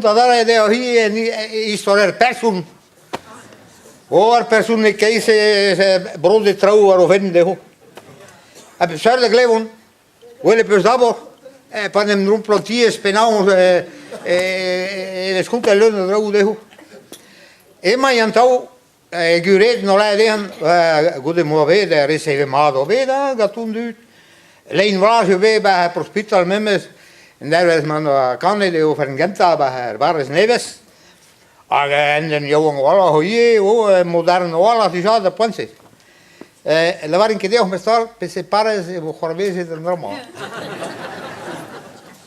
contadora de hoy en historia person. Over personen keize brood de trouw of in de ho. Heb zuidelijk leven. Wil ik dus dat pan hem roem plantiers penau es goed en leunen trouw de ho. Ema jantau guret no la dehen goede moe de receve maado beda gatun duut. Lein was we bij hospital memes en daar was man kan de over een genta bij waar is neves. En den jongen walla hoye moderne walla die zou de ponse. La var in que Dios me está se para se jorvese del normal.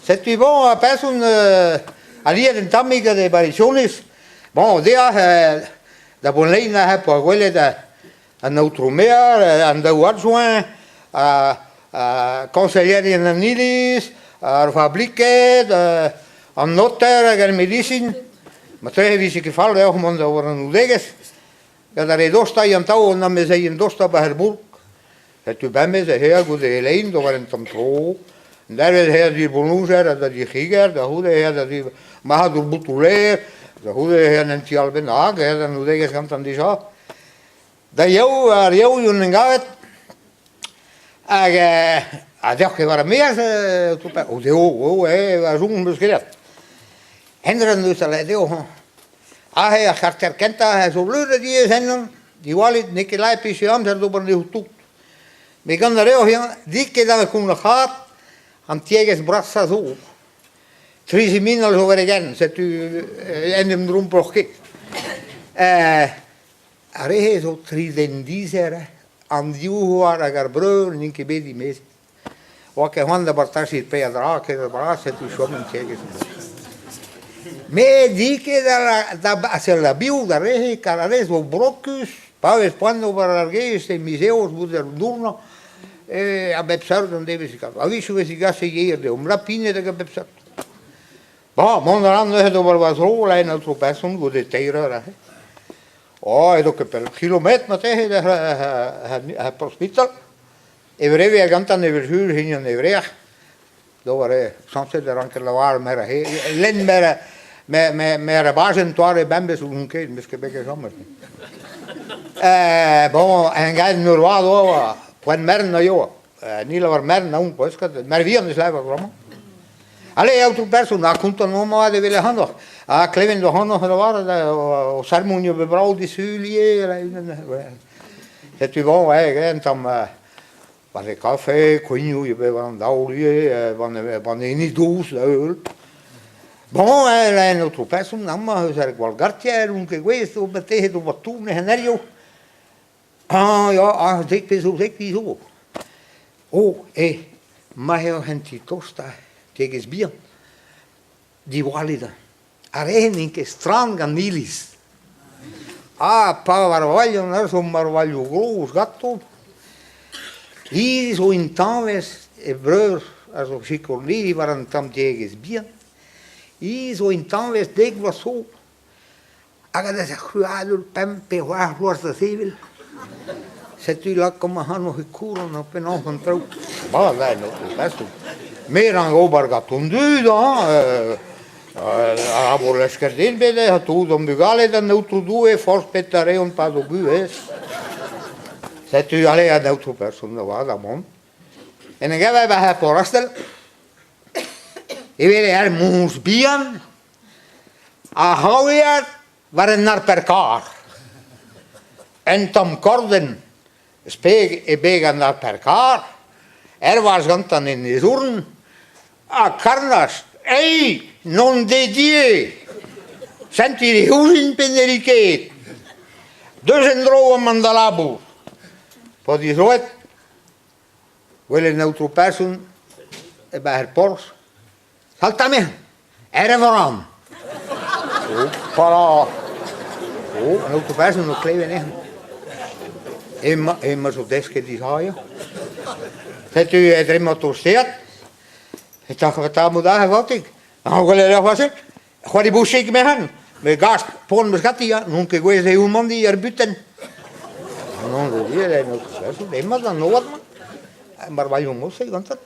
C'est tu bon person ali den tamiga de variaciones. Bon dia da bonleina ha por huele da an outromer an da adjoint conseiller en anilis fabrique an notaire en medicine. Maar toen heb ik gevallen, ja, man, dat waren udeges. Ja, daar is dosta in touw, en dan me zei in dosta bij haar boek. Het u bij me zei, heel goed, de lijn, dat waren tam tro. En daar was hij die bonouzer, dat die giger, dat goede hij, dat die mahadur butuleer, dat goede hij en die al benaag, dan udeges kan dan die zo. Dat jou een gaat. En dacht je waar meer, hij was onbeschreven. Hendren dus al deel. Hij gaat herkend hij zo blöde die zijn die wallet Nikolai Pishiam daar door de hoek. Me kan er heel die keer dat kon gaat aan tieges brassa zo. Trie minal zo weer gaan zet u in hem dromproch. Hij zo trie den die aan die waar agar broer niet bij die meest. Wat je handen bartashi pedra que braça tu shomen tieges. Me di que da hacia la viuda reje carares o brocus paves cuando barargues en museos buderdurno a bepsar donde besica aviso besica se hier de la pine de bepsar ba mondaran no do barbazro la en otro person go de teira oh edo que per kilometro mate de hospital e breve gantan de verhuur hin en evreag do waren soms de ranke la war mer len mer me bazen toare bambes un che miske beke sommer. Bon en gai norvado quan merna jo. Ni la var merna un pues que mer vian is leva romo. Ale auto persona conto no ma de vele hando. Kleven do hando da var o sermonio be brau di sulie. Het u bon entam var det kaffe, kunju je be van daulie van in doos öl. Bon, è un altro pezzo, ma usare qual gartiere, anche questo, battete tu battune, generio. Ja, dik piso. Oh, ma io senti tosta, teges bier. Di valida. Areni che stranga milis. Parvaglio, non so marvaglio groß, gatto. Hier so in Tames, breur, also Chicordi, waren tam teges bier. E zo in town was dik was zo. Aga dat jugador pempe waar wordt civil. Zet u la como han nog gekuren op en nog een trouw. Ba wij nog best. Meer aan gobar gatundu da. Abo leskerdin bede hat u dom bugale dan outro due force petare un pado bues. Zet u alle aan outro persoon da va da mon. En dan gaan wij bij het porastel. E vede moesbian a houier waren naar per kaar. En tam korden speeg e began naar per kaar. Was gantan in de zoren. A carnas, non de die. Senti die huizen peneriket. Dus een droge mandalabu. Voor die zoet. Wil een outro persoon bij het pors. Saltame, waarom? Para. En ook de persoon nog kleven maar zo deske die haaien. Zet u het er maar toesteert. Ik dacht, wat daar moet daar wat ik. Dan ga ik was ik. Ga die boos zeker mee gaan. Met gas, poen beschat ja. Nu kijk we eens hoe man die er buiten. En dan doe je dat nog zo. Nee, maar dan nog wat man. Maar wat je moet zeggen, want dat.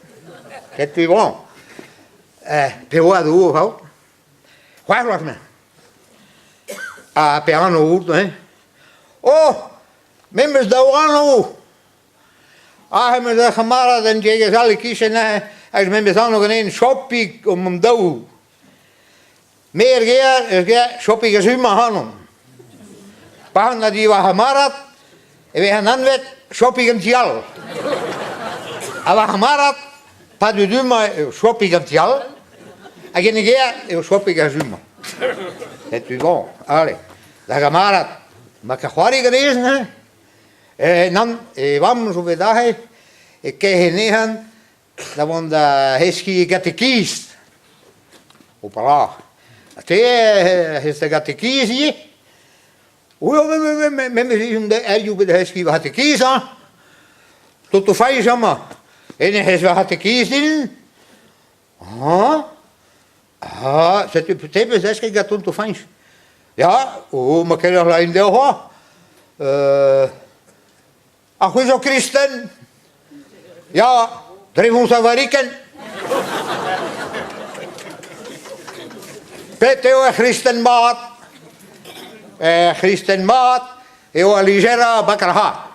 Het is wel. Pero a duo, Waar was me? Piano uit, hè. Oh, members de piano. Met de gemara dan je zal kiezen, als members dan nog een shopping om hem doen. Meer keer shopping is immer gaan. Pahan dat die was gemaakt, en we gaan dan weer shopping in Tial. Aber gemaakt, pas du immer shopping in Tial. En geen keer shopping in Zuma. Het is bon, allez. Dat gemaakt, maar ik ga niet genezen, hè. En dan, waarom zo bij dag, ik kreeg negen, dat was de heskie catechiest. Hopala. Het is de catechiest hier. Met me bij de heskie wat catechiest aan. Tot de vijf, zeg maar. En hij is wat catechiest in. Zet u het heskie gaat tot de vijf. Ja, maar kan je nog een deel gaan? Ach, we zijn christen. Ja, drijf ons aan werken. Peteo christenmaat. Christenmaat. Eo aligera bakarha.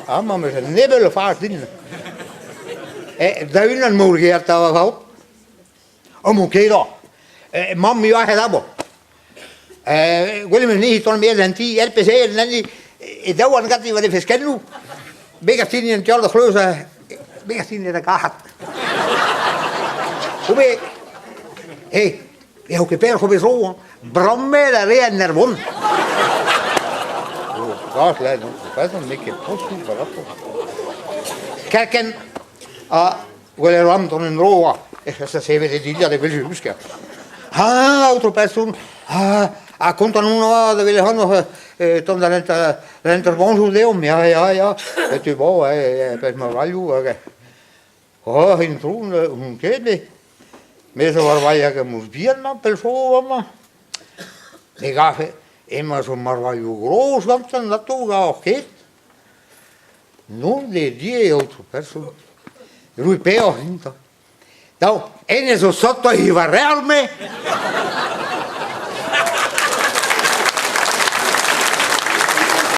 Amma met een nibbel vaart in. Duinen mogelijk dat we wel. Oké dan. Mam, ja, het hebben. Willen we niet toch meer dan die LPC en dan die dat was gaat die wat even scannen. Begatien in het jaar de grote begatien in de kaart. Hoe ben hey, je ook per hoe zo bramme la rea nervon. Gas leid, dat is een beetje post voor dat. Kijken willen ram dan een roa. Ik zeg ze weer die dat wil je huske. Auto persoon. Conta uno de willen nog dan de interventie doen. Ja. Het is wel per maar value. In troon hoe keer me zo waar je moet bien man persoon man. Ik ga immer zo maar value groot want dan dat toch ook hè. Non de die auto persoon. Rui peo hinta. Nou, en zo sotto i varelme.